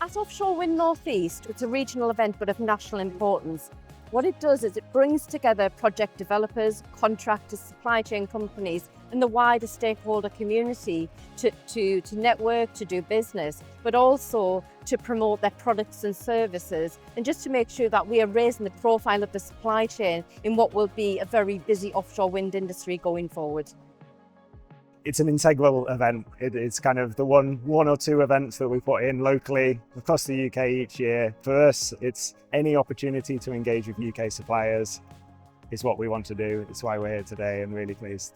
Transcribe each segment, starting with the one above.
At Offshore Wind North East, it's a regional event but of national importance. What it does is it brings together project developers, contractors, supply chain companies and the wider stakeholder community to network, to do business, but also to promote their products and services, and just to make sure that we are raising the profile of the supply chain in what will be a very busy offshore wind industry going forward. It's an integral event. It's kind of the one or two events that we put in locally across the UK each year. For us, it's any opportunity to engage with UK suppliers is what we want to do. It's why we're here today and really pleased.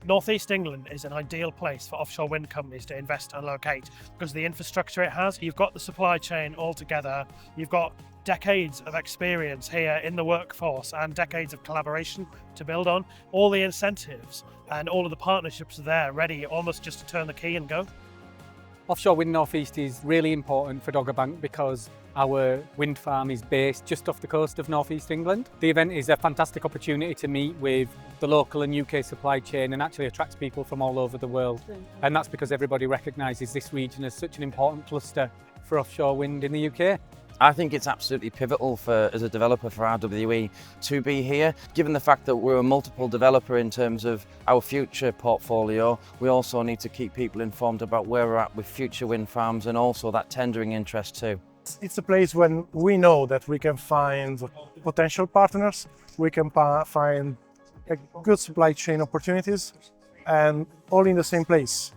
North East England is an ideal place for offshore wind companies to invest and locate because of the infrastructure it has. You've got the supply chain all together. You've got decades of experience here in the workforce and decades of collaboration to build on. All the incentives and all of the partnerships are there, ready almost just to turn the key and go. Offshore Wind North East is really important for Dogger Bank because our wind farm is based just off the coast of North East England. The event is a fantastic opportunity to meet with the local and UK supply chain and actually attracts people from all over the world. And that's because everybody recognises this region as such an important cluster for offshore wind in the UK. I think it's absolutely pivotal as a developer for RWE to be here. Given the fact that we're a multiple developer in terms of our future portfolio, we also need to keep people informed about where we're at with future wind farms and also that tendering interest too. It's a place when we know that we can find potential partners, we can find good supply chain opportunities, and all in the same place.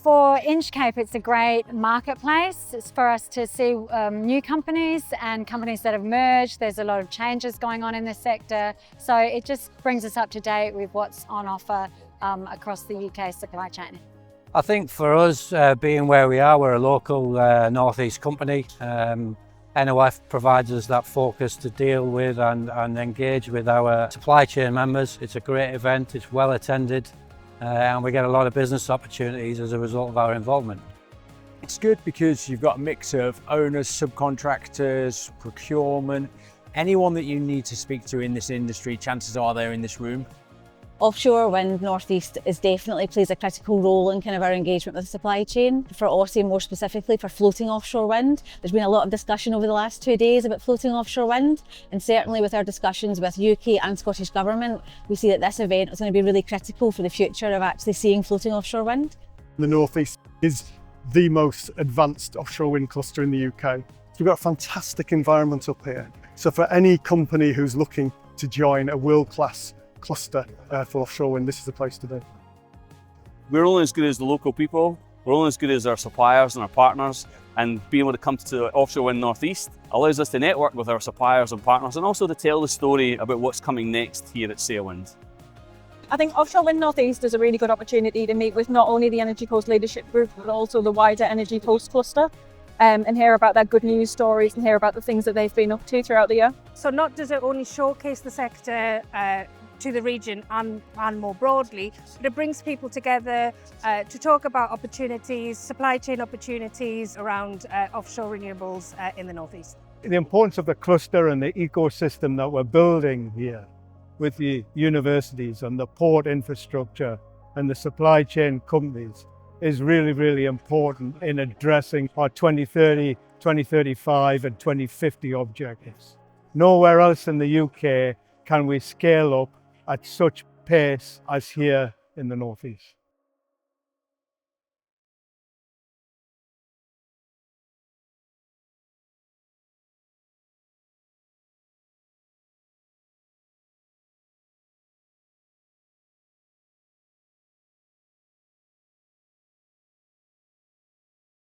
For Inchcape, it's a great marketplace. It's for us to see new companies and companies that have merged. There's a lot of changes going on in the sector. So it just brings us up to date with what's on offer across the UK supply chain. I think for us, being where we are, we're a local northeast company. NOF provides us that focus to deal with and engage with our supply chain members. It's a great event, it's well attended. And we get a lot of business opportunities as a result of our involvement. It's good because you've got a mix of owners, subcontractors, procurement, anyone that you need to speak to in this industry, chances are they're in this room. Offshore Wind North East definitely plays a critical role in kind of our engagement with the supply chain. For OWNE, more specifically for floating offshore wind, there's been a lot of discussion over the last 2 days about floating offshore wind, and certainly with our discussions with UK and Scottish Government, we see that this event is going to be really critical for the future of actually seeing floating offshore wind. The North East is the most advanced offshore wind cluster in the UK. So we've got a fantastic environment up here. So for any company who's looking to join a world-class cluster for offshore wind, this is the place to be. We're only as good as the local people, we're only as good as our suppliers and our partners, and being able to come to Offshore Wind North East allows us to network with our suppliers and partners and also to tell the story about what's coming next here at Sailwind. I think Offshore Wind North East is a really good opportunity to meet with not only the Energy Coast Leadership Group but also the wider Energy Coast cluster and hear about their good news stories and hear about the things that they've been up to throughout the year. So not does it only showcase the sector to the region and more broadly, but it brings people together to talk about opportunities, supply chain opportunities around offshore renewables in the North East. The importance of the cluster and the ecosystem that we're building here with the universities and the port infrastructure and the supply chain companies is really, really important in addressing our 2030, 2035 and 2050 objectives. Nowhere else in the UK can we scale up at such pace as here in the North East.